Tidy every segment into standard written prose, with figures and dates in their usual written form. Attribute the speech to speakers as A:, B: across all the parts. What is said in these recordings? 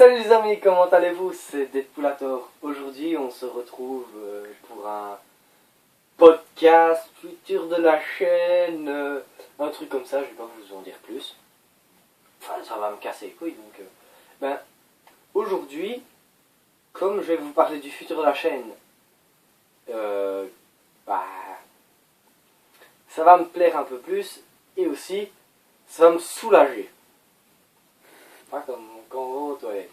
A: Salut les amis, comment allez-vous? C'est Deadpoolator. Aujourd'hui, on se retrouve pour un podcast, futur de la chaîne, un truc comme ça, je vais pas vous en dire plus. Enfin, ça va me casser les couilles, donc... aujourd'hui, comme je vais vous parler du futur de la chaîne, euh, bah... ça va me plaire un peu plus, et aussi, ça va me soulager. Pas comme quand on va aux toilettes.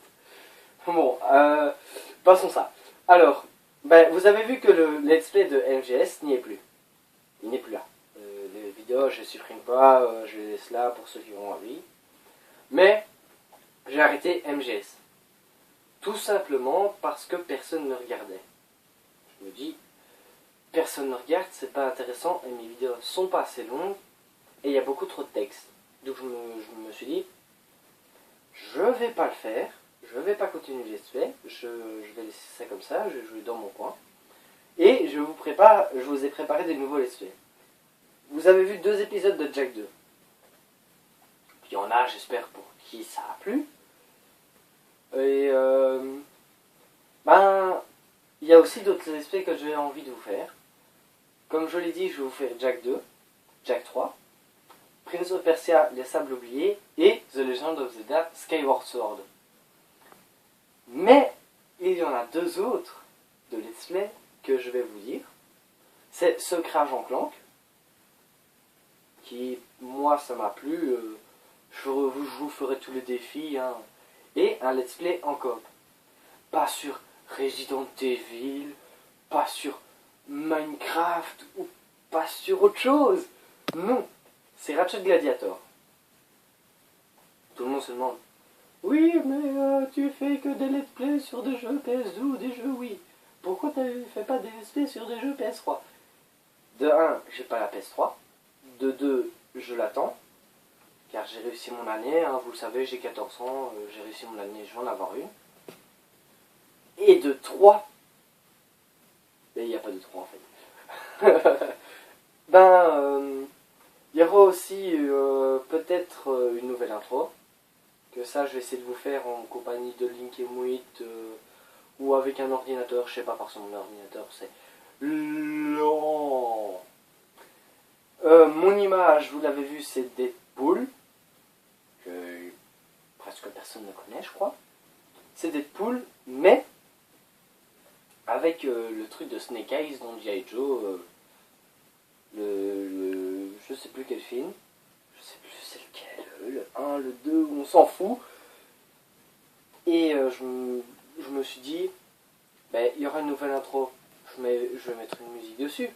A: Bon, passons ça. Alors, vous avez vu que le let's play de MGS n'y est plus. Il n'est plus là. Les vidéos, je les supprime pas, je les laisse là pour ceux qui ont envie. Mais, j'ai arrêté MGS. Tout simplement parce que personne ne regardait. Je me dis, personne ne regarde, c'est pas intéressant, et mes vidéos sont pas assez longues, et il y a beaucoup trop de texte. Donc je me suis dit, je vais pas le faire. Je vais pas continuer le let's play, je vais laisser ça comme ça, je vais jouer dans mon coin. Et je vous ai préparé des nouveaux let's play. Vous avez vu 2 épisodes de Jack 2. Il y en a, j'espère, pour qui ça a plu. Et il y a aussi d'autres let's play que j'ai envie de vous faire. Comme je l'ai dit, je vais vous faire Jack 2, Jack 3, Prince of Persia, Les Sables Oubliés et The Legend of Zelda Skyward Sword. Mais il y en a 2 autres de let's play que je vais vous dire. C'est Secret Agent Clank, qui, moi, ça m'a plu. Je vous ferai tous les défis. Hein. Et un let's play en coop. Pas sur Resident Evil, pas sur Minecraft, ou pas sur autre chose. Non, c'est Ratchet Gladiator. Tout le monde se demande. Oui, mais tu fais que des let's play sur des jeux PS2 ou des jeux Wii. Pourquoi tu fais pas des let's play sur des jeux PS3? De 1, j'ai pas la PS3. De 2, je l'attends. Car j'ai réussi mon année, hein, vous le savez, j'ai 14 ans, j'ai réussi mon année, je vais en avoir une. Et de 3, il n'y a pas de 3 en fait. Il y aura aussi peut-être une nouvelle intro. Que ça, je vais essayer de vous faire en compagnie de Link et Mouit ou avec un ordinateur, je sais pas, parce que mon ordinateur c'est lent. Mon image, vous l'avez vu, c'est Deadpool, que presque personne ne connaît, je crois. C'est Deadpool, mais avec le truc de Snake Eyes dans G.I. Joe, je sais plus quel film. Je sais plus c'est lequel, le 1, le 2, on s'en fout. Et je me suis dit, il y aura une nouvelle intro, je vais mettre une musique dessus.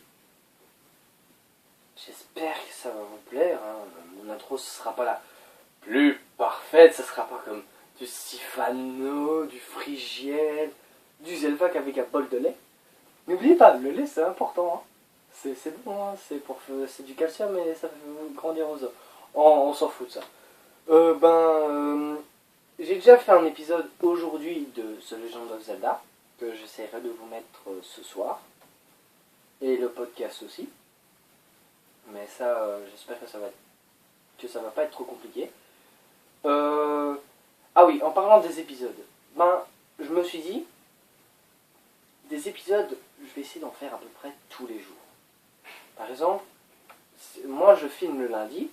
A: J'espère que ça va vous plaire. Hein. Mon intro, ce sera pas la plus parfaite, ce sera pas comme du Sifano, du Frigiel, du Zelvac avec un bol de lait. N'oubliez pas, le lait c'est important. Hein. C'est bon, hein. C'est du calcium et ça fait grandir aux os. On s'en fout de ça. J'ai déjà fait un épisode aujourd'hui de The Legend of Zelda, que j'essaierai de vous mettre ce soir. Et le podcast aussi. Mais ça, j'espère que ça va pas être trop compliqué. Ah oui, en parlant des épisodes. Je me suis dit, des épisodes, je vais essayer d'en faire à peu près tous les jours. Par exemple, moi je filme le lundi,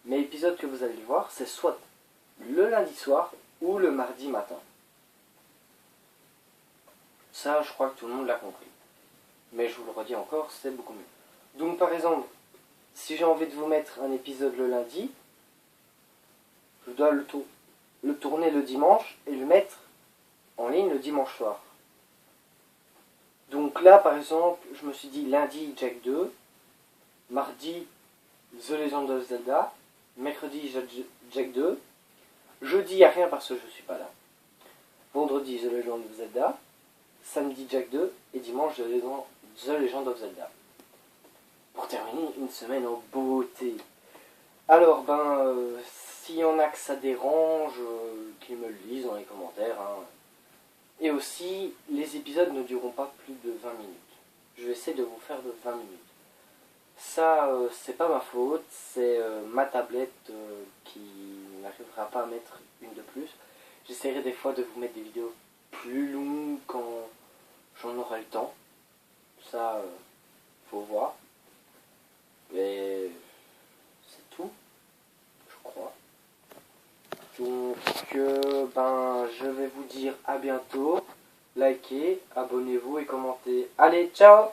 A: mes épisodes que vous allez voir, c'est soit le lundi soir ou le mardi matin. Ça, je crois que tout le monde l'a compris. Mais je vous le redis encore, c'est beaucoup mieux. Donc par exemple, si j'ai envie de vous mettre un épisode le lundi, je dois le tourner le dimanche et le mettre en ligne le dimanche soir. Donc là, par exemple, je me suis dit lundi Jack 2, mardi The Legend of Zelda, mercredi Jack 2, jeudi il n'y a rien parce que je ne suis pas là, vendredi The Legend of Zelda, samedi Jack 2 et dimanche The Legend of Zelda. Pour terminer une semaine en beauté. Alors, s'il y en a que ça dérange, qu'ils me le disent dans les commentaires. Hein. Et aussi, les épisodes ne dureront pas plus de 20 minutes. Je vais essayer de vous faire de 20 minutes. Ça, c'est pas ma faute, c'est ma tablette qui n'arrivera pas à mettre une de plus. J'essaierai des fois de vous mettre des vidéos plus longues quand j'en aurai le temps. Ça, faut voir. Mais c'est tout, je crois. Donc, ben, je vais vous dire à bientôt. Likez, abonnez-vous et commentez. Allez, ciao!